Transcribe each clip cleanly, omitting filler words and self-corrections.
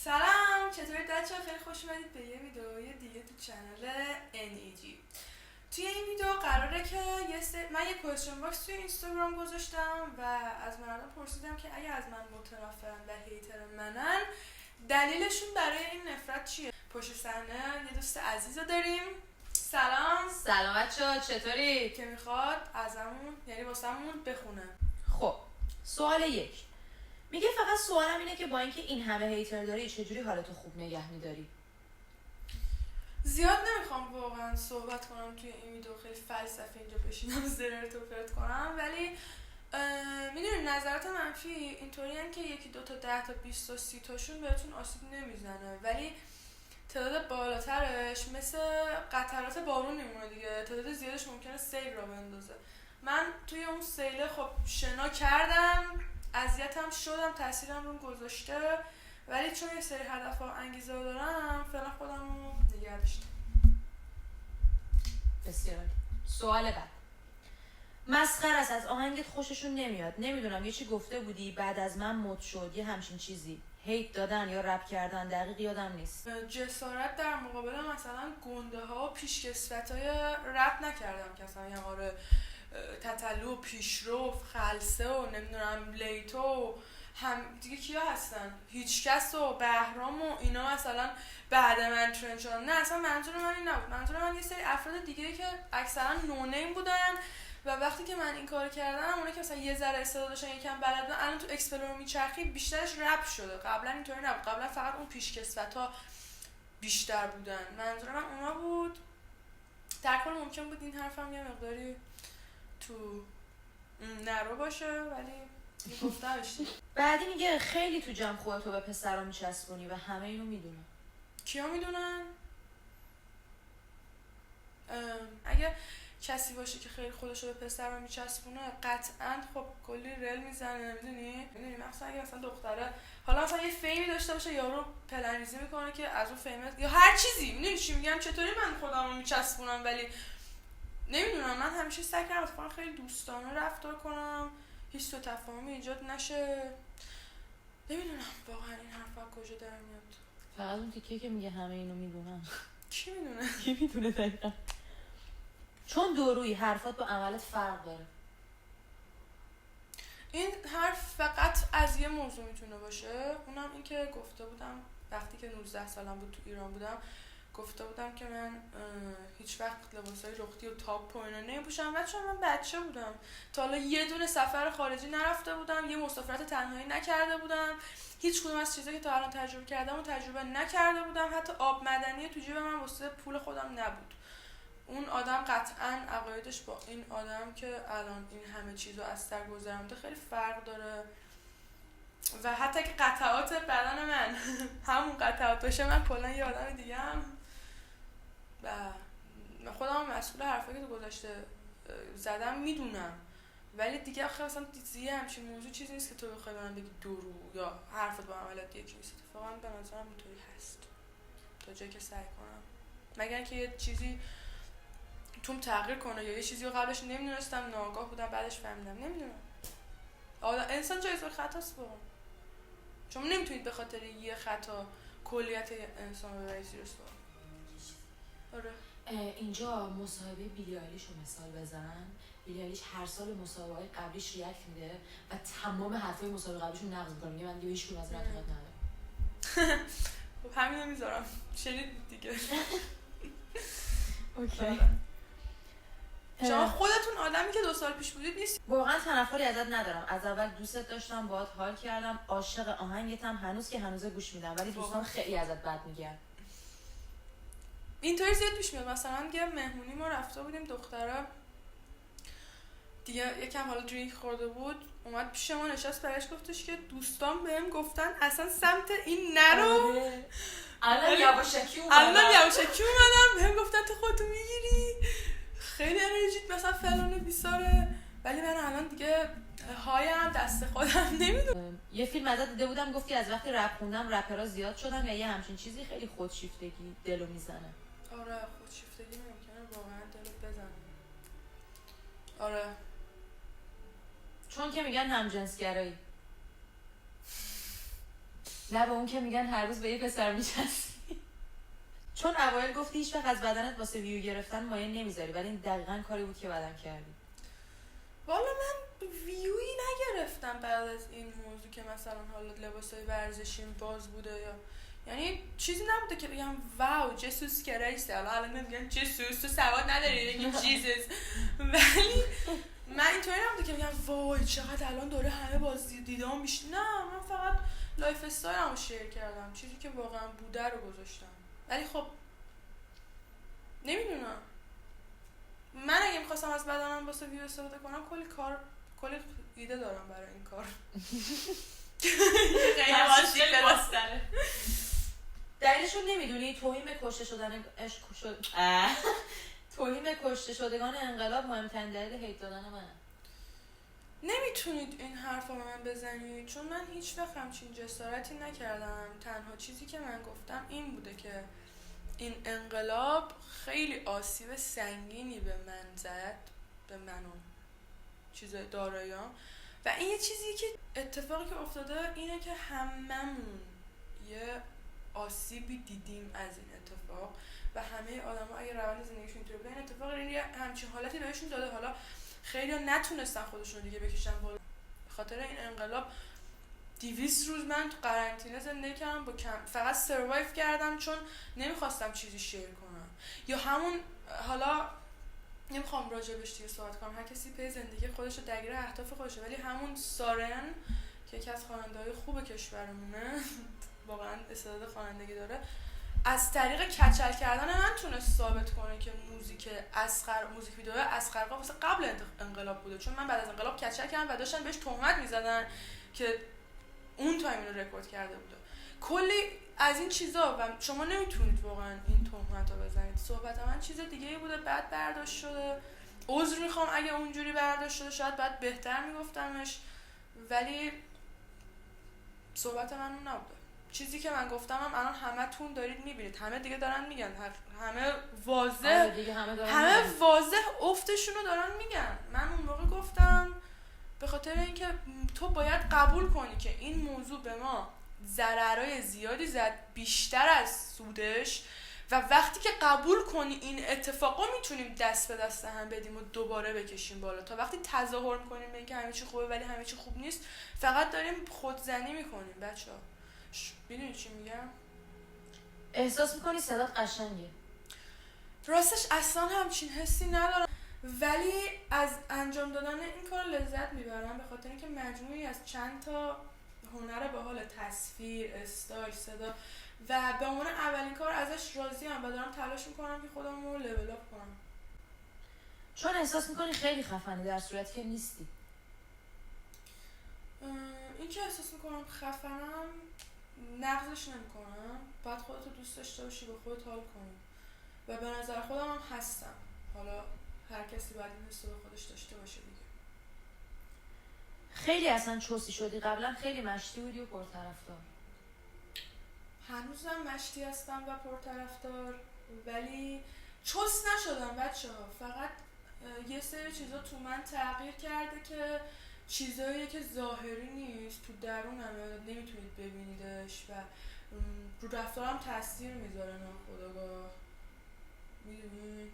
سلام، چطورید بچه‌ها؟ خیلی خوش اومدید به یه ویدئوی دیگه تو چنل NEG. توی این ویدیو قراره که من یه کوئسچن باکس توی اینستاگرام گذاشتم و از مردم پرسیدم که اگه از من متنفرن و هیتر منن دلیلشون برای این نفرت چیه. پشت صحنه یه دوست عزیز رو داریم. سلام بچه‌ها، چطوری؟ که میخواد ازمون یعنی واسمون بخونه. خب سوال 1 میگه فقط سوالم اینه که با اینکه این همه هیتر داری چجوری حالتو خوب نگه میداری؟ زیاد نمیخوام واقعا صحبت کنم توی این ویدیو، خیلی فلسفی اینجا بشینم زرت و پرت کنم، ولی میدونی نظرات منفی اینطوری که یکی 2 تا 10 تا 20 تا 30 تاشون بهتون آسیب نمیزنه، ولی تعداد بالاترش مثل قطرات بارون میمونه دیگه. تعداد زیادش ممکنه سیل را بندازه. من توی اون سیله خب شنا کردم، اذیتم شدم، تاثیرم رو گذاشته، ولی چون یه سری هدف و انگیزه رو دارم فعلا خودم رو نگه داشتم. بسیار. سوال بعد مسخره است، از آهنگت خوششون نمیاد. نمیدونم یه چی گفته بودی بعد از من مد شد، یه همچین چیزی. هیت دادن یا رپ کردن، دقیق یادم نیست. جسارت در مقابل مثلا گنده ها و پیشکسوت های رپ نکردم که اصلا یه آره تتلو و پیشرو خلصه و نمیدونم لیتو هم دیگه کیا هستن، هیچکس و بهرام و اینا مثلا بعد من ترند شدن. نه اصلا منظور من این نبود. منظور من یه سری افراد دیگه که اکثرا نونیم بودن و وقتی که من این کار کردم اونا که مثلا یه ذره استعداد داشتن یکم بلد بودن، الان تو اکسپلور میچرخی بیشترش رپ شده. قبلا اینطوری نبود. قبلا فقط اون پیشکسوت‌ها بیشتر بودن. منظور من اونا بود. در کل ممکن بود این حرفم یه مقداری تو نرو باشه، ولی گفتمش. بعدی میگه خیلی تو جمع خودتو به پسرا میچسبونی و همه اینو میدونن. کیا میدونن؟ اگه کسی باشه که خیلی خودشو به پسر میچسبونه قطعا خب کلی رل میزنه. میدونی مثلا اگه مثلا دختره حالا مثلا یه فیمی داشته باشه یارو پلنریزی میکنه که از اون فیمه یا هر چیزی، میدونی چی میگم؟ چطوری من خودم رو میچسبونم ولی نمیدونم. من همیشه سعی کردم اتفاقا خیلی دوستانه رفتار کنم، هیچ سوء تفاهمی ایجاد نشه. نمیدونم واقعا این حرفا کجا در میاد. فقط اون تیکه که میگه همه اینو میدونن. کی میدونه؟ کی میدونه دقیقا؟ چون دورویی حرفات با عملت فرق داره. این حرف فقط از یه موضوع میتونه باشه، اونم این که گفته بودم وقتی که 19 سالم بود تو ایران بودم، گفته بودم که من هیچ وقت لباسای لختی و تاپ و اینا نمیپوشم و چون من بچه بودم تا حالا یه دونه سفر خارجی نرفته بودم، یه مسافرت تنهایی نکرده بودم، هیچ کدوم از چیزایی که تا الان تجربه کردم و تجربه نکرده بودم، حتی آب معدنی تو جیب من واسه پول خودم نبود. اون آدم قطعاً عقایدش با این آدم که الان این همه چیزو از سر گذرونده خیلی فرق داره و حتی که قطعات بدن من همون قطعات باشه، من کلا یه آدم دیگه هم و خودم مسئول حرفایی که گذاشته زدم میدونم، ولی دیگه آخه اصلا دیگه همچین موضوع چیزی نیست که تو بخوای من بگی درو یا حرفت با عملت یکی نیست. اتفاقا به نظرم اینطوری هست تا جایی که سعی کنم، مگر اینکه یه چیزی توم تغییر کنه یا یه چیزی رو قبلش نمیدونستم ناآگاه بودم بعدش فهمیدم. نمیدونم. انسان جایزه خطاست واقعا. شما نمیتونید به خاطر یه خطا کلیت انسان رو ببرید زیر سوال. آره. اینجا مصاحبه بیلی آیلیش رو مثال بزنن. بیلی آیلیش هر سال مصاحبه‌های قبلیش ریاکت میده و تمام حرفای مصاحبه قبلیشو نقض می‌کنه. میگه من دیگه هیچ کدوم از این اعتقاد ندارم. خب همینو میذارم. شنید دیگه. اوکی. شما خودتون آدمی که 2 سال پیش بودید نیست. واقعا تنفری ازت ندارم. از اول دوستت داشتم، باهات حال کردم، عاشق آهنگتم، هنوز که هنوزه گوش میدم، ولی دوستان خیلی ازت بد میگن. اینطوری زیاد پیش میاد. مثلا یه مهمونی ما رفته بودیم، دختره دیگه یکم حالا درینک خورده بود، اومد پیش ما نشست، برایش گفتش که دوستان بهم گفتن اصلا سمت این نرو. الان یواشکی اومدم بهم گفتن تو خودتو میگیری، خیلی انرژیت مثلا فلان بیساره، ولی من الان دیگه هایم دست خودم نمیدونم. یه فیلم ازت دیده بودم گفتی از وقتی رپ خوندم رپرها زیاد شدن یا یه همچین چیزی، خیلی خودشیفتگی دلو میزنه. آره خودشیفتگی ممکنه واقعا دلو بزنه. آره چون که میگن همجنسگرایی. نه به اون که میگن هر روز به یه پسر میچسبی. چون اوایل گفتی هیچ وقت از بدنت واسه ویو گرفتن مایه نمیذاری، ولی این دقیقاً کاری بود که بعدم کردی. والا من ویوی نگرفتم بعد از این موضوع که مثلا حالا لباسای ورزشیم باز بوده یا یعنی چیزی نبوده که بگم واو جسوس کریسته. الان میگن جسوس تو سواد نداری بگی جیزس، ولی من اینطوری نبوده که بگم وای چقدر الان داره همه باز دیدام میشه. نه من فقط لایف استایلمو شیر کردم، چیزی که واقعا بوده رو گذاشتم. ولی خب نمیدونم، من اگه میخواستم از بدنم واسه ویو استفاده کنم کلی ایده دارم برای این کار. خیلی باستره. دلیلشو نمیدونی؟ توهین به کشته شدن توهین به کشته شدگان انقلاب مهمترین دلیل هیت دادن منه. نمیتونید این حرف رو به من بزنید چون من هیچ وقت همچین جسارتی نکردم. تنها چیزی که من گفتم این بوده که این انقلاب خیلی آسیب سنگینی به من زد، به من و چیز دارایام، و این یه چیزی که اتفاقی که افتاده اینه که هممون یه آسیبی دیدیم از این اتفاق و همه آدما اگه روند زندگیشون اینطوری بوده این اتفاق یه همچین حالتی بهشون داده. حالا خیلی‌ها نتونستن خودشون رو دیگه بکشن بالا. به خاطر این انقلاب 200 روز من تو قرنطینه زندگی کردم، با فقط سروایو کردم چون نمیخواستم چیزی شیر کنم. یا همون حالا نمیخوام راجبش دیگه صحبت کنم، هر کسی پی زندگی خودش رو درگیر اهداف خودشه، ولی همون سارن که یکی از خواننده‌های خوب کشورمونه واقعا استعداد خوانندگی داره، از طریق کچل کردن من تونست ثابت کنه که موزیک ویدیو اصغرقا واسه قبل انقلاب بوده. چون من بعد از انقلاب کچل کردم و داشتن بهش تهمت میزدن که اون تایم رو رکورد کرده بوده. کلی از این چیزا و شما نمیتونید واقعا این تهمت رو بزنید. صحبت من چیز دیگه ای بوده، بعد برداشت شده. عذر میخوام اگه اونجوری برداشت شده، شاید بعد بهتر میگفتمش، ولی صحبت من اون نبوده. چیزی که من گفتم هم الان همتون دارید میبینید، همه دیگه دارن میگن، همه واضح همه واضح افتشون رو دارن میگن. من اون موقع گفتم به خاطر اینکه تو باید قبول کنی که این موضوع به ما ضررهای زیادی زد، بیشتر از سودش، و وقتی که قبول کنی این اتفاقا میتونیم دست به دست هم بدیم و دوباره بکشیم بالا. تا وقتی تظاهر میکنیم به اینکه همه چی خوبه ولی همه چی خوب نیست، فقط داریم خودزنی میکنیم. بچه‌ها میدونی چی میگم؟ احساس میکنی صدات قشنگه. راستش اصلا همچین حسی ندارم، ولی از انجام دادن این کار لذت میبرم به خاطر اینکه مجموعی از چند تا هنر به حال تصویر، استایل، صدا و به عنوان اولین کار ازش راضیم و دارم تلاش میکنم که خودم رو لول اپ کنم. چون احساس میکنی خیلی خفنی در صورتی که نیستی. این که احساس میکنم خفنم نقضش نمیکنم، باید خودتو دوست داشته باشی، به خودت حال کنی و به نظر خودم هم هستم. حالا هر کسی باید این حس رو به خودش داشته باشه دیگه. خیلی اصلا چوسی شدی، قبلا خیلی مشتی بودی و پرطرفدار. هنوزم مشتی هستم و پرطرفدار، ولی چوس نشدم بچه‌ها. فقط یه سری چیزا تو من تغییر کرده که چیزایی که ظاهری نیست، تو درونمه، نمیتونید ببینیدش و رو رفتارم تاثیر میذاره ناخودآگاه. میدونی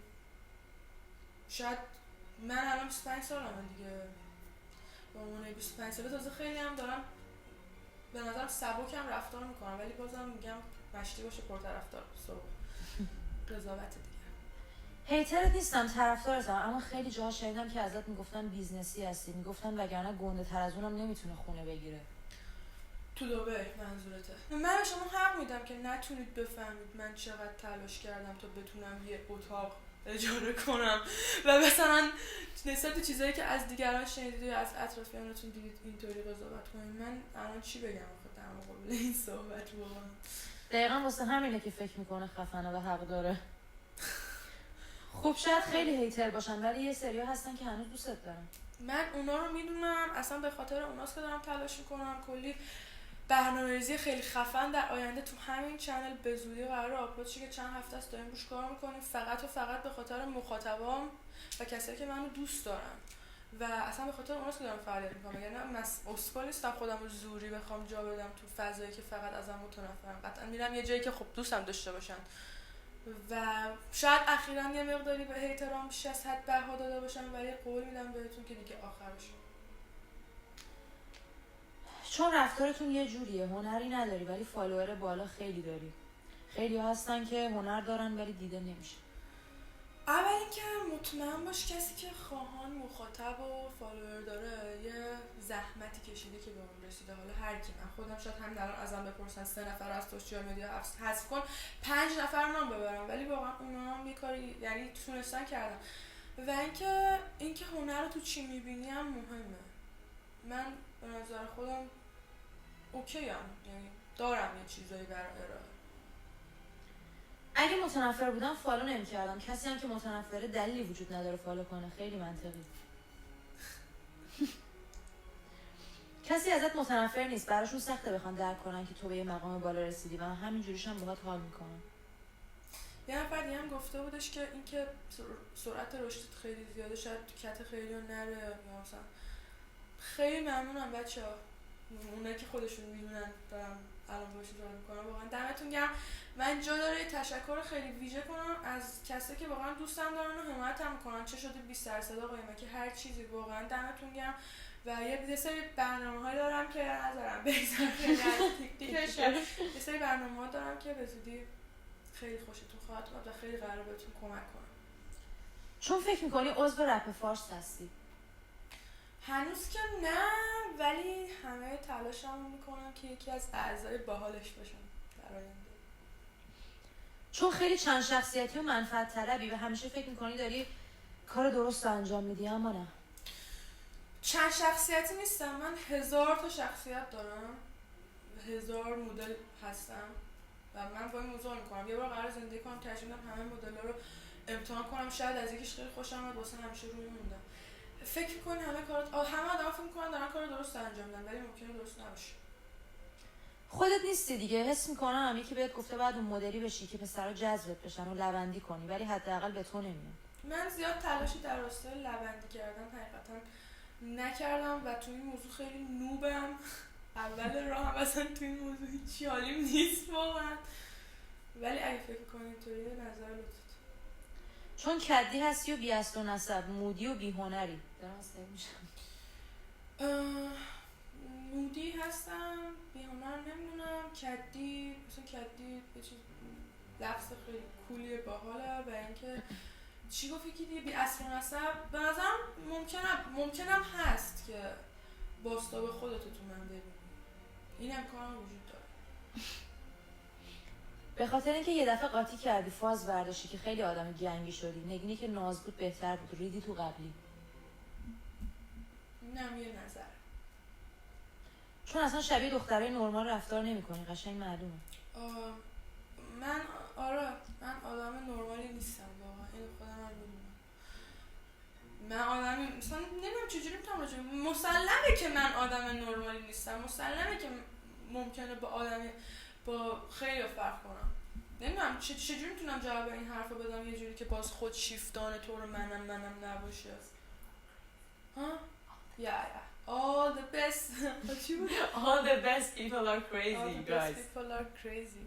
شاید من الان 25 سالمه دیگه، با عنوان 25 ساله تازه خیلی هم دارم به نظرم سبکم رفتار میکنم، ولی بازم میگم مشتی باشه پرطرفدار. قضاوت دیگه. هیترت نیستم، طرفدارتم، اما خیلی جاها شنیدم که ازت میگفتن بیزنسی هستی، میگفتن وگرنه گنده تر از اونم نمیتونه خونه بگیره. تو دبی منظورته؟ من به شما حق میدم که نتونید بفهمید من چقدر تلاش کردم تا بتونم یه اتاق اجاره کنم و مثلا نسبت چیزایی که از دیگران شنیدید یا از اطرافیانتون دیدید اینطوری قضاوت کنید. من الان چی بگم آخه در مقابل این صحبت؟ واقعا دقیقا واسه همینه که فکر میکنه خفنه و حق داره. خب شاید خیلی هیتر باشن ولی یه سریا هستن که هنوز دوست دارن. من اونا رو میدونم، اصلا به خاطر اوناست که دارم تلاش میکنم. کلی برنامه‌ریزی خیلی خفن در آینده تو همین چنل به زودی قرار آپلود شه که چند هفته است داریم روش کار میکنیم، فقط و فقط به خاطر مخاطبام و کسایی که منو دوست دارن. و اصلا به خاطر اوناست که دارم فعالیت میکنم. یعنی اسکول نیستم خودم رو زوری بخوام جا بدم تو فضایی که فقط ازم متنفرن. قطعا میرم یه جایی که خب دوستم داشته باشن و شاید اخیراً یه مقداری به احترام بیش از حد بها داده باشم، ولی قول میدم بهتون که دیگه آخرش. چون رفتارتون یه جوریه، هنری نداری ولی فالوور بالا خیلی داری. خیلی هستن که هنر دارن ولی دیده نمیشه. اول اینکه مطمئن باش کسی که خواهان مخاطب و فالوور داره یه زحمتی کشیده که به اون رسیده. حالا هر کی، من خودم شاید همین الان ازم بپرسن 3 نفر از سوشال مدیا حذف کن 5 نفر نام ببرم، ولی واقعا اونا هم یه کاری یعنی تونستن کردن. و اینکه هنر رو تو چی میبینی هم مهمه. من به نظر خودم اوکی ام، یعنی دارم یه چیزایی برای ارائه. اگه متنفر بودم فالو نمی‌کردم. کسی هم که متنفره دلیلی وجود نداره فالو کنه. خیلی منطقی. کسی ازت متنفر نیست، براشون سخته بخوان درک کنن که تو به یه مقام بالا رسیدی و همینجوریش هم باهات حال میکنن. یه نفر دیگه هم گفته بودش که اینکه سرعت رشدت خیلی زیاده شاید تو کت خیلی رو نره یا مثلا. خیلی ممنونم بچه‌ها، اونایی که خودشون میدونن دارم الان باشون صحبت میکنم. واقعا دمتون گرم. من جا داره تشکر خیلی ویژه کنم از کسایی که واقعا دوستم دارن و حمایتم میکنن، چه شده 20% قیمتی هر چیزی. واقعا دمتون گرم. و یه سری برنامه‌های دارم که نذارم بگذره تیکش. یه سری برنامه‌ها دارم که به زودی خیلی خوشتون خواهد اومد و خیلی قراره بهتون کمک کنم. چون فکر میکنی عضو رپ فارس هستی؟ هنوز که نه، ولی همه تلاشمو میکنم که یکی از اعضای باحالش باشم در آینده. چون خیلی چند شخصیتی و منفعت طلبی و همیشه فکر میکنی داری کار درست رو انجام میدی، اما نه. چند شخصیتی نیستم، من 1000 تا شخصیت دارم، 1000 مدل هستم و من با این موضوع میکنم. یه بار قرار زندگی کنم ترجیح میدم همه مدل‌ها رو امتحان کنم، شاید از یکیش خیلی خوشم اومد واسه همیشه روی موندم. فکر می‌کنین همه آدما فکر می‌کنن دارن کار درست انجام میدن، ولی ممکنه درست نباشه. خودت نیستی دیگه. حس میکنم یکی بهت گفته بعد اون مدلی بشی که پسرا جذبت بشن و لوندی کنی، ولی حداقل به تو نمیاد. من زیاد تلاشی در راستای لوندی کردن حقیقتا نکردم و تو این موضوع خیلی نوبم. اول راه هم اصلا تو این موضوع هیچی حالیم نیست واقعا، ولی اگه فکر کنید اینطوری نظر لطفت. چون کدی هستی و بی اصل و نسب، مودی و بی هنری. دارم استایی میشم. مودی هستم، بی هنر نمیدونم. کدی مثلا کدی یه چیز لفظ خیلی کولیه باحاله. و اینکه چی گفتی که دیگه بی اصل و نسب به نظرم ممکنم هست که باستاب خودتو تو من ببینی، این امکان وجود داره. به خاطر اینکه یه دفعه قاطی کردی فاز برداشتی که خیلی آدم جنگی شدی، نگینی که ناز بود بهتر بود، ریدی تو قبلی. اینم یه نظر. چون اصلا شبیه دخترای نرمال رفتار نمی‌کنی، قشنگ معلومه. من آدم نرمالی نیستم واقعا، اینو خودم هم میدونم. من آدمی مثلا نمیدونم چجوری میتونم راجع مسلمه که من آدم نرمالی نیستم، مسلمه که ممکنه با خیلی فرق کنم. نمیدونم چجوری میتونم جواب این حرفو بدم یه جوری که باز خود شیفتانه طور منم نباشه. ها؟ All the best. چی بود؟ All the best people are crazy, All the best people are crazy.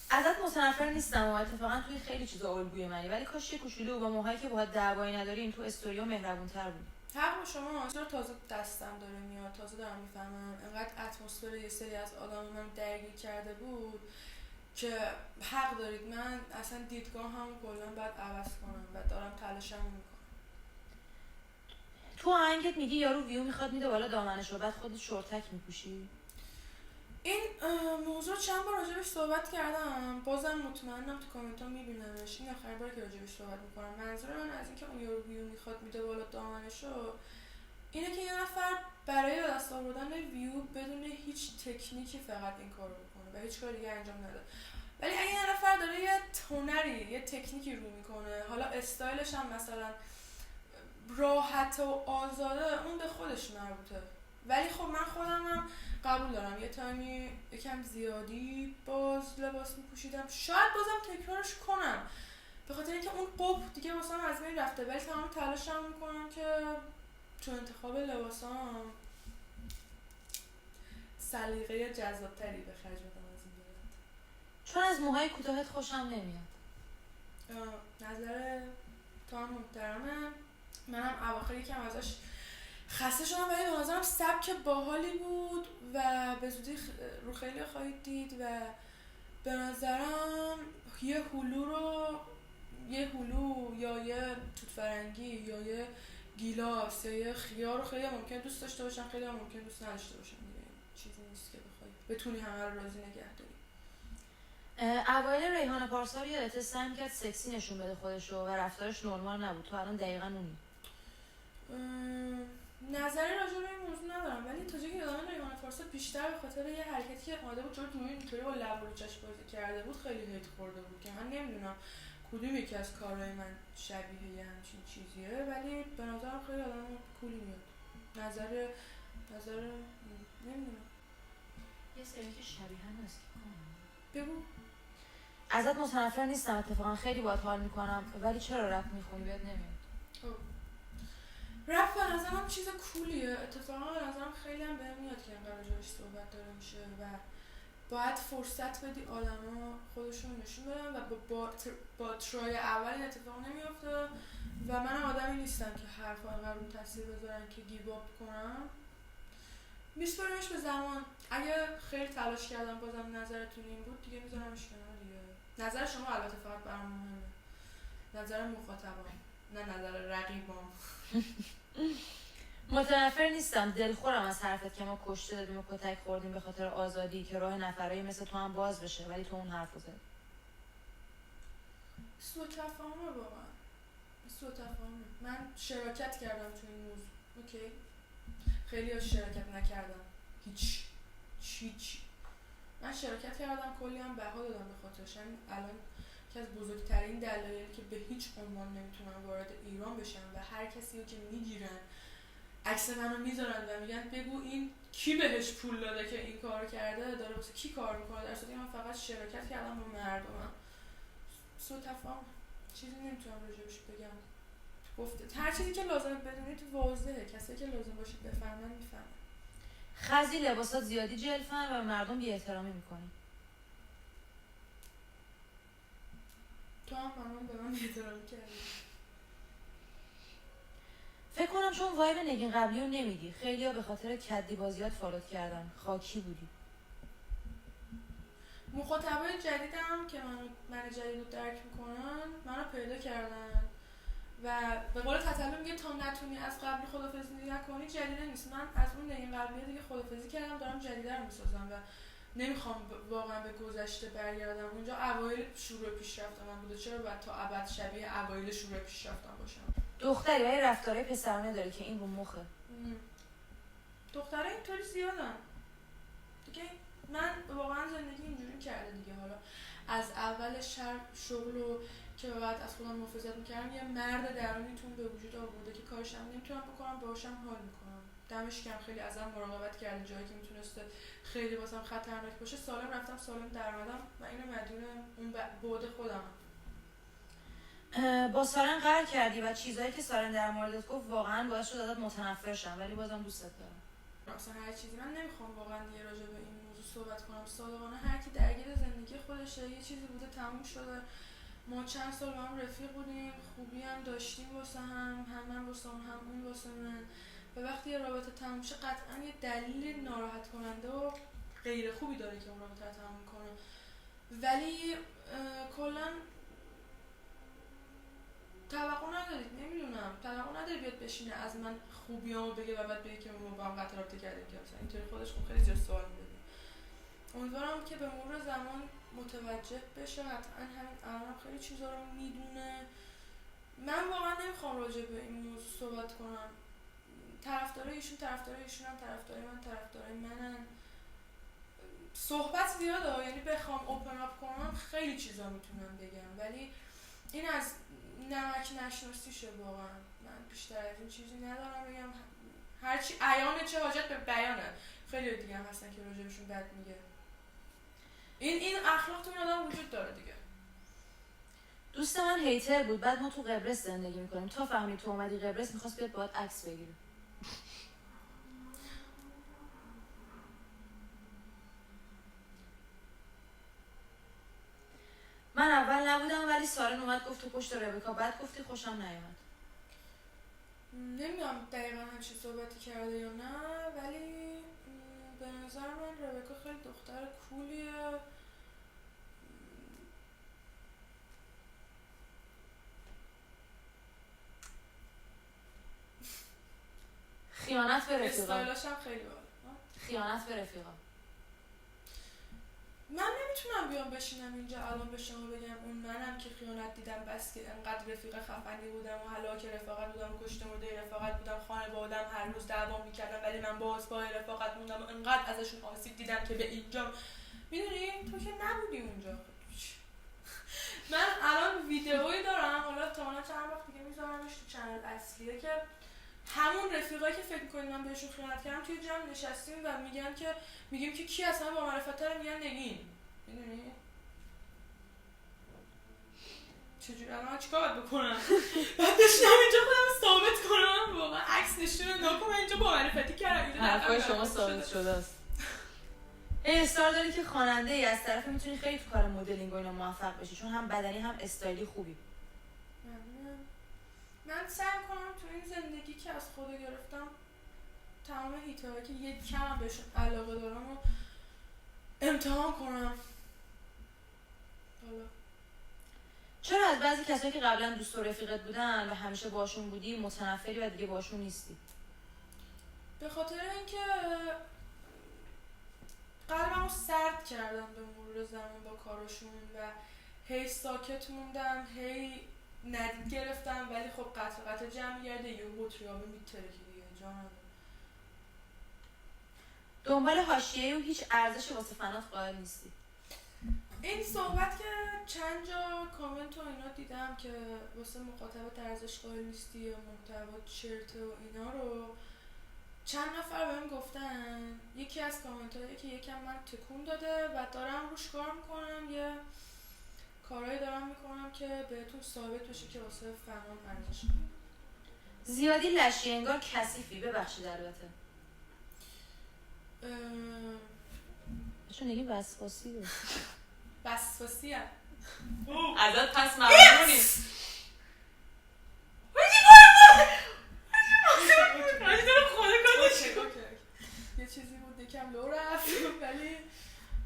ازت متنفر نیستم و اتفاقا توی خیلی چیزا الگوی منی، ولی کاش یه کوچولو با موهایی که باهات دعوایی نداریم تو استوریو مهربون‌تر بود. حق با شما. چرا تازه دستم داره میاد، تازه دارم میفهمم انقدر اتمسفر یه سری از آدم من درگیر کرده بود که حق دارید. من اصلا دیدگاه هم کلا باید عوض کنم و دارم تلاشم میکنم. تو آهنگت میگی یارو ویو میخواد میده بالا دامنشو، بعد خودت شورتک میپوشی. این موضوع چند بار راجبش صحبت کردم، بازم مطمئنم تو کامنت ها میبینمش. این آخرین بار که راجبش صحبت میکنم. منظور من از اینکه اون یارو ویو میخواد میده بالا دامنشو اینه که یه نفر برای دست آوردن ویو بدون هیچ تکنیکی فقط این کارو بکنه و هیچ کار دیگه انجام نده. ولی اگه یه نفر داره یه هنری، یه تکنیکی رو میکنه، حالا استایلش هم مثلا راحت و آزاده، اون به خودش مربوطه. ولی خب من خودم هم قبول دارم یه تایمی یکم زیادی باز لباس میپوشیدم، شاید بازم تکرارش کنم، به خاطر اینکه اون قب دیگه واسه من از بین رفته، ولی تمام تلاشم میکنم که تو انتخاب لباسام سلیقه جذابتری به خرج بدم از این بابت. چون از موهای کوتاهت خوشم نمیاد. نظر تو هم محترمه. منم اواخر یکم ازش خسته شدم، ولی به نظرم سبک باحالی بود و به زودی رو خیلی خواهید دید و به نظرم یه هلو یا یه توت فرنگی یا یه گیلاس یا یه خیار رو خیلی ممکن دوست داشته باشن، خیلی ممکن دوست نداشته باشن دیگه. چیزی نیست که بخوای بتونی همه رو راضی نگه داری. اوایل ریحانه پارسا یادت سعی می‌کرد سکسی نشون بده خودشو و رفتارش نرمال نبود. تو الان دقیقاً اونی. نظری راجع به این موضوع ندارم، ولی تا جایی که یادم ریحانه پارسا بیشتر به خاطر یه حرکتی که اومده بود جلوی دوربین اینطوری با لب و چشم بازی کرده بود خیلی هیت خورده بود که من نمیدونم کدوم یکی از کارهای من شبیه یه همچین چیزیه، ولی به نظرم خیلی آدم کولی میاد. نظر نمیدونم. یه سری که شبیه هم هست. بگو. ازت متنفر نیستم اتفاقا، خیلی باهات حال میکنم، ولی چرا رپ میخونی بهت نمیاد؟ رپ به نظرم چیز کولیه، اتفاقا به نظرم خیلی هم بهم میاد که اینقدر راجعش صحبت داره میشه و باید فرصت بدی آدما خودشون نشون بدن و با ترای اول این اتفاق نمیافته و من آدمی نیستم که حرفا انقدر رو تاثیر بذارن که گیو اپ کنم. میسپاریمش به زمان. اگه خیلی تلاش کردم بازم نظرتون این بود دیگه میذارمش کنار دیگه. نظر شما البته فقط برام مهمه، نظر مخاطبم نه نظر رقیبام. متنفر نیستم، دلخورم از حرفت که ما کشته دادیم و کتک خوردیم به خاطر آزادی که راه نفرایی مثل تو هم باز بشه، ولی تو اون حرفو زدی. سوء تفاهمه واقعا. سوء تفاهمه. من شراکت کردم تو این موضوع. اوکی. خیلی ها شراکت نکردم. هیچ. من شراکت کردم، کلی هم بها دادم به خاطرش. الان که از بزرگترین دلایلی که به هیچ عنوان نمیتونم وارد ایران بشم و هر کسی رو که میگیرن عکس منو میذارن و میگن بگو این کی بهش پول داده که این کارو کرده، داره واسه کی کار میکنه، در صورتی من فقط شراکت کردم با مردمم. سوء تفاهم. چیزی نمیتونم راجعش بگم. گفته هر چیزی که لازم بدونید واضحه، کسی که لازم باشید بفهمن میفهمن. خزی لباسات زیادی جلفن و مردم بی احترامی میکنی. تو هم به من بی احترامی کردی. فکر کنم چون وایب نگین قبلی رو نمیدی. خیلی ها به خاطر کدی بازیات فالوت کردن. خاکی بودی. مخاطبای جدیدم که من جدید رو درک میکنن منو پیدا کردن و به قول تتلو میگه تا نتونی از قبلی خدافظی نکنی جدیده نیست. من از اون نگین قبلی دیگه خدافظی کردم، دارم جدیده رو میسازم و نمیخوام واقعا به گذشته برگردم. اونجا اوایل شروع پیشرفت من بوده، چرا باید تا ابد شبیه اوایل شروع پیشرفتم باشم؟ دختری ولی رفتارهای پسرانه داری که این رو مخه. دختره اینطوری زیادن دیگه. من واقعا زندگی اینجوری کرده دیگه. حالا از اول شغل و که بعد از خودم محافظت میکردم یه مرد درونیتون به وجود آورده که کارشم نمیتونم بکنم، باهاشم حال میکنم. دمش گرم خیلی ازم مراقبت کرده، جایی که میتونسته خیلی واسم خطرناک باشه سالم رفتم سالم درآمدم و اینو مدیون اون بعد خودم. با سارن قهر کردی و چیزایی که سارن در موردت گفت واقعا باعث شد ازت متنفر شم، ولی بازم دوستت دارم. اصلا هر چیزی من نمیخوام واقعا دیگه راجع به این موضوع صحبت کنم. صادقانه هر کی درگیر زندگی خودشه، یه چیزی بوده تموم شده. ما چند سال با هم رفیق بودیم، خوبی هم داشتیم واسه هم من واسه هم اون واسه من. و وقتی یه رابطه تموم شه قطعا یه دلیل ناراحت کننده و غیر خوبی داره که اون رابطه رو تموم کنه، ولی کلا توقع ندارید، نمیدونم توقع نداری بیاد بشینه از من خوبیامو بگه و بعد بگه که ما با هم قطع رابطه کردیم که مثلا اینطوری خودش خب خیلی زیاد سوال می‌کنه. امیدوارم که به مرور زمان متوجه بشه. قطعا همین الان خیلی چیزا رو میدونه. من واقعا نمیخوام راجع به این موضوع صحبت کنم. طرفدارای ایشون هم طرفدارای من طرفدارای منن. صحبت زیاده، یعنی بخوام اوپن اپ کنم خیلی چیزا میتونم بگم، ولی این از نمک نشناسیشه واقعا. من بیشتر از این چیزی ندارم بگم. هرچی عیانه چه حاجت به بیانه. خیلی دیگه هم هستن که راجبشون بد میگه. این اخلاق تو این آدم وجود داره دیگه. دوست من هیتر بود. بعد ما تو قبرس زندگی میکنیم. تا فهمید تو اومدی قبرس میخواست بیاد باهات عکس بگیره. من اول نبودم ولی سارن اومد گفت تو پشت ربکا. بعد گفتی خوشم نیومد. نمیدونم دقیقا همچین صحبتی کرده یا نه، ولی به نظر من ربکا خیلی دختر کولیه. خیانت به رفیقا. استایلاش هم خیلی بالا. خیانت به رفیقا. من نمیتونم بیام بشینم اینجا الان به شما بگم اون منم که خیانت دیدم، بس که انقدر رفیق خفنی بودم و هلاک رفاقت بودم و کشته مرده رفاقت بودم، خانواده‌ام هر روز دعوا میکردم ولی من باز با رفاقت موندم و انقدر ازشون آسیب دیدم که به اینجا. میدونی تو که نبودی اونجا. من الان ویدئویی دارم، حالا تا چند وقت دیگه میذارمش تو چنل اصلیه، که همون رفیقایی که فکر می‌کنید من بهشون خیانت کردم توی جمع نشستیم و میگیم که کی اصلا با معرفت‌تره، میگن نگین. میدونی؟ چجوری الان چیکار باید بکنم؟ بعد داشتم اینجا خودم ثابت کنم واقعا عکس نشون ناکن من اینجا با معرفتی کردم. حرفای شما ثابت شده است. استار داری که خواننده ای، از طرف میتونی خیلی تو کار مدلینگ و اینا موفق بشی، چون هم بدنی هم استایلی خوبی. من سعی کنم تو این زندگی که از خدا گرفتم تمام هیت‌هایی که یک کم بهشون علاقه دارم و امتحان کنم. حالا چرا از بعضی کسایی که قبلا دوست و رفیقت بودن و همیشه باشون بودی متنفری و دیگه باشون نیستی؟ به خاطر اینکه قلبمو سرد کردم به مرور زمان با کارشون و هی ساکت موندم، هی ندید گرفتم، ولی خب قطع جمع گرده یه بطریابه میتره که دیگه جانم. دنبال حاشیه‌ای و هیچ ارزش واسه فنات قائل نیستی؟ این صحبت که چند جا کامنت و اینا دیدم که واسه مخاطبت ارزش قائل نیستی یا محتوا چرته و اینا رو چند نفر بهم گفتن. یکی از کامنت هایی که یکم من تکون داده و دارم روش کار میکنم، یه کارهایی دارم میکنم که بهتون ثابت بشه که واسه فنام ارزش قائل. زیادی لشی انگار کثیفی، ببخشید البته. چون نگیم وسواسی بود. وسواسی هم ازت پس ممنونیم. یه چیزی بود یکم لو رفت ولی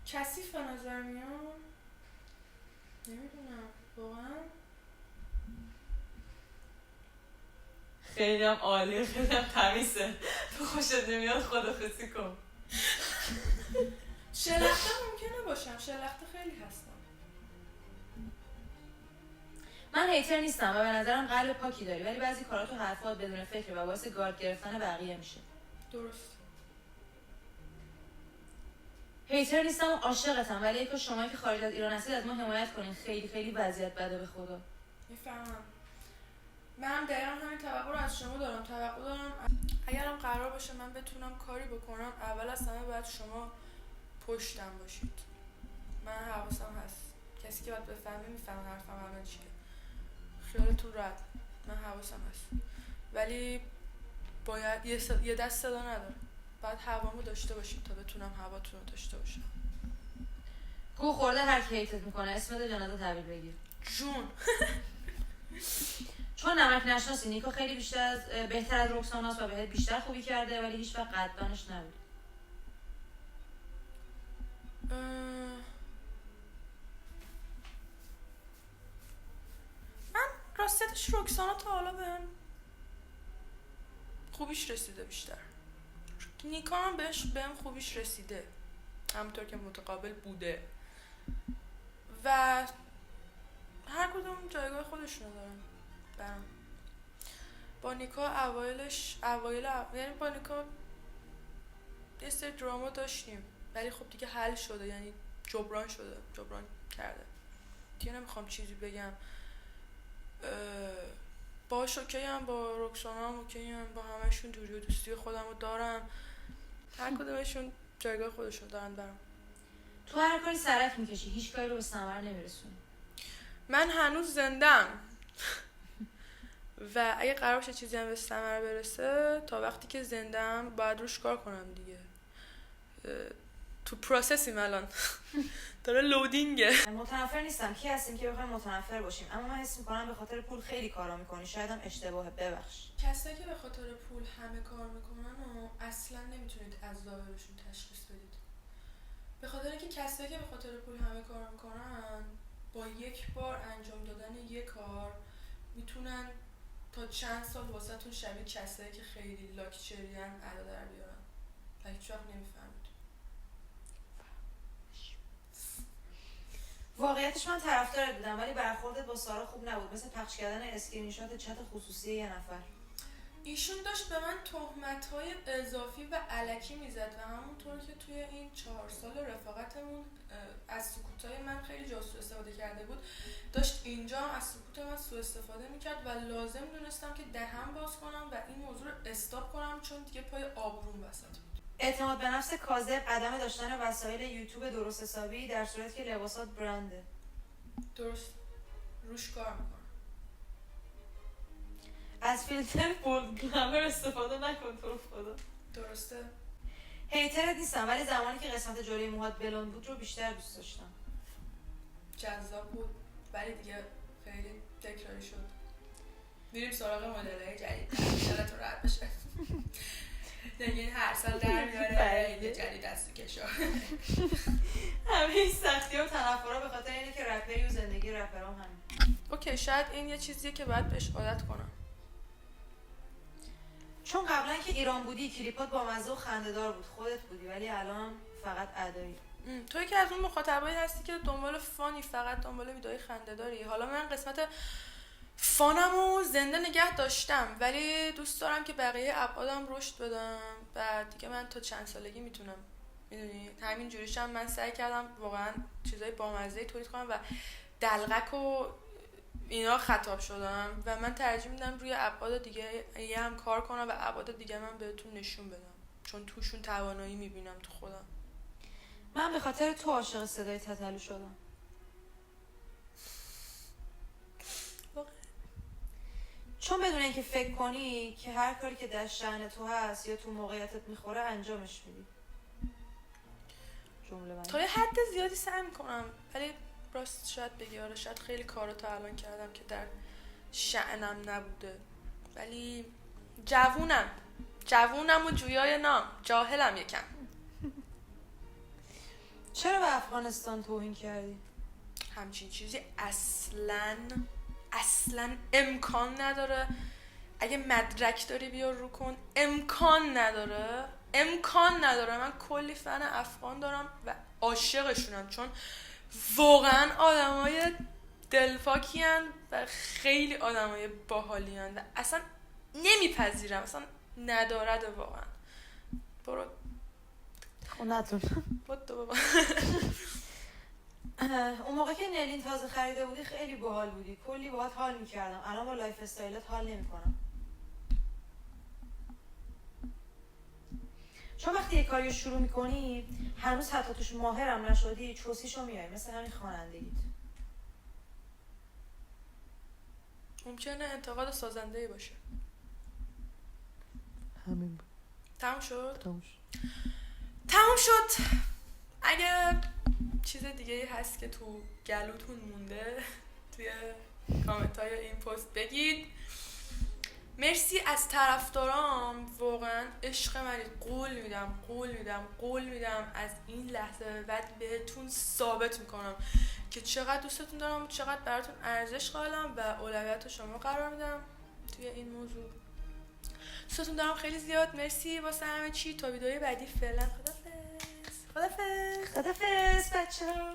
کثیف به نظر میاد. نمیدونم واقعا. خیلی هم عالیه، خیلی هم تمیزه. تو خوشت نمیاد خدافظی کن. شلخته ممکنه باشم، شلخته خیلی هستم. من هیتر نیستم و به نظرم قلب پاکی داری، ولی بعضی کارات و حرفات بدون فکر و باعث گارد گرفتن بقیه میشه. درست. هیتر نیستم و عاشقتم، ولی اگه شما که خارج از ایران هستید از ما حمایت کنین. خیلی خیلی وضعیت بده به خدا. میفهمم. من دقیقا همین توقع رو از شما دارم. توقع دارم اگرم قرار باشه من بتونم کاری بکنم، اول از همه باید شما پشتم باشید. من حواسم هست، کسی که باید بفهمه میفهمه حرفم الان چیه. خیالتون راحت، من حواسم هست، ولی باید یه دست صدا نداره. باید هوامو داشته باشید تا بتونم هواتون رو داشته باشم. گو خورده هر کی هیتت میکنه اسمت جنازه تحویل بگیر. جون. چون نمک نشناسی، نیکو خیلی بهتر از رکساناست و بهت بیشتر خوبی کرده ولی هیچ وقت قدردانش نبود. من راستش رکسانا تا حالا بهم خوبیش رسیده بیشتر. نیکا هم بهم خوبیش رسیده همونطور که متقابل بوده و هر کدوم جایگاه خودشونو دارن برام. با نیکا یعنی با نیکا یه سری دراما داشتیم ولی خب دیگه حل شده، یعنی جبران کرده دیگه. نمیخوام چیزی بگم. باهاش اوکی هم، با رکسانا هم اوکی هم، با همشون دوری و دوستی خودم رو دارم. هر کدومشون جایگاه خودشون دارن برام. تو هر کاری سرک میکشی، هیچ کاری رو به ثمر نمیرسونی. من هنوز زندم و اگه قرار باشه چیزی هم به ثمر برسه، تا وقتی که زندم باید روش کار کنم دیگه. تو پروسسیم الان داره لودینگه. متنفر نیستم، کی هستیم که بخوایم متنفر باشیم، اما من حس میکنم به خاطر پول خیلی کارا میکنی، شاید هم اشتباهه، ببخش. کسایی که به خاطر پول همه کار میکنن و اصلا نمیتونید از ظاهرشون تشخیص بدید. به خاطر اینکه کسایی که به خاطر پول همه کار میکنن با یک بار انجام دادن یک کار میتونن تا چند سال واسهتون شبیه کسایی که خیلی لاکچریان ادا در بیارن و هیچ وقت نمیفهمید. واقعیتش من طرفدارت بودم ولی برخوردت با سارا خوب نبود، مثل پخش کردن اسکرین شات چت خصوصی یه نفر. ایشون داشت به من تهمت‌های اضافی و الکی میزد و همونطور که توی این 4 سال رفاقتمون از سکوتای من خیلی جا سوء استفاده کرده بود، داشت اینجا هم از سکوت من سوء استفاده میکرد و لازم دونستم که دهن باز کنم و این موضوع رو استاپ کنم چون دیگه پای آبروم وسط بود. اعتماد به نفس کاذب، عدم داشتن وسایل یوتیوب درست حسابی در صورتی که لباسات برنده. درست روش کار میکنم. از فیلتر بولد گلامر استفاده نکن تو رو خدا. درسته. هیترت نیستم ولی زمانی که قسمت جلوی موهات بلوند بود رو بیشتر دوست داشتم. جذاب بود ولی دیگه خیلی تکراری شد. میریم سراغ مدل‌های جدید. خیالتون راحت بشه. دیگه هر سال در میاره یه جدید دست کشو. همه این سختی و تنفرها به خاطر اینه که رپری و زندگی رپرام همین. اوکی، شاید این یه چیزیه که باید بهش عادت کنم. چون قبلا که ایران بودی کلیپات با مزه و خنده‌دار بود، خودت بودی، ولی الان فقط ادایی. توی که از اون مخاطبایی هستی که دنبال فانی، فقط دنبال ویدئوی خنده‌داری. حالا من قسمت فانمو زنده نگه داشتم ولی دوست دارم که بقیه ابعادم رشد بدم و دیگه من تا چند سالگی میتونم، میدونی، همین جوریشم من سعی کردم واقعا چیزای بامزه تولید کنم و دلغک و اینا خطاب شدم و من ترجیح میدم روی ابعاد دیگه یه هم کار کنم و ابعاد دیگه من بهتون نشون بدم چون توشون توانایی میبینم تو خودم. من به خاطر تو عاشق صدای تتلو شدم. چون بدون اینکه فکر کنی که هر کاری که در شأن تو هست یا تو موقعیتت میخوره انجامش میدی. جمله من تا یه حد زیادی سعی میکنم ولی راست شاید بگی آره شاید خیلی کارو تا الان کردم که در شأنم نبوده ولی جوونم و جویای نام، جاهلم یکم. چرا به افغانستان توهین کردی؟ همچین چیزی اصلا امکان نداره. اگه مدرک داری بیا رو کن. امکان نداره. من کلی فن افغان دارم و عاشقشونم چون واقعا آدمای دلفاکی هن و خیلی آدمای باحالی هن و اصلا نمیپذیرم، اصلا ندارد واقعا. برو خونتون بود بابا. اون موقع که نلین تازه خریده بودی خیلی باحال بودی، کلی باهات حال میکردم، الان با لایف استایلت حال نمیکنم. چون وقتی یه کاریو شروع میکنی هنوز حتی توش ماهرم نشدی چوسیشو میای، مثل همین خوانندگیت. ممکنه انتقاد سازنده‌ای باشه. همین بود. تموم شد. اگه چیز دیگه هست که تو گلوتون مونده توی کامنت های این پست بگید. مرسی از طرفدارام، واقعا عشق منید. قول میدم از این لحظه به بعد بهتون ثابت میکنم که چقدر دوستتون دارم و چقدر براتون ارزش قائلم و اولویت شما قرار میدم توی این موضوع. دوستتون دارم خیلی زیاد. مرسی واسه همه چی. تا ویدیوی بعدی فعلا خدافظ بچه‌ها.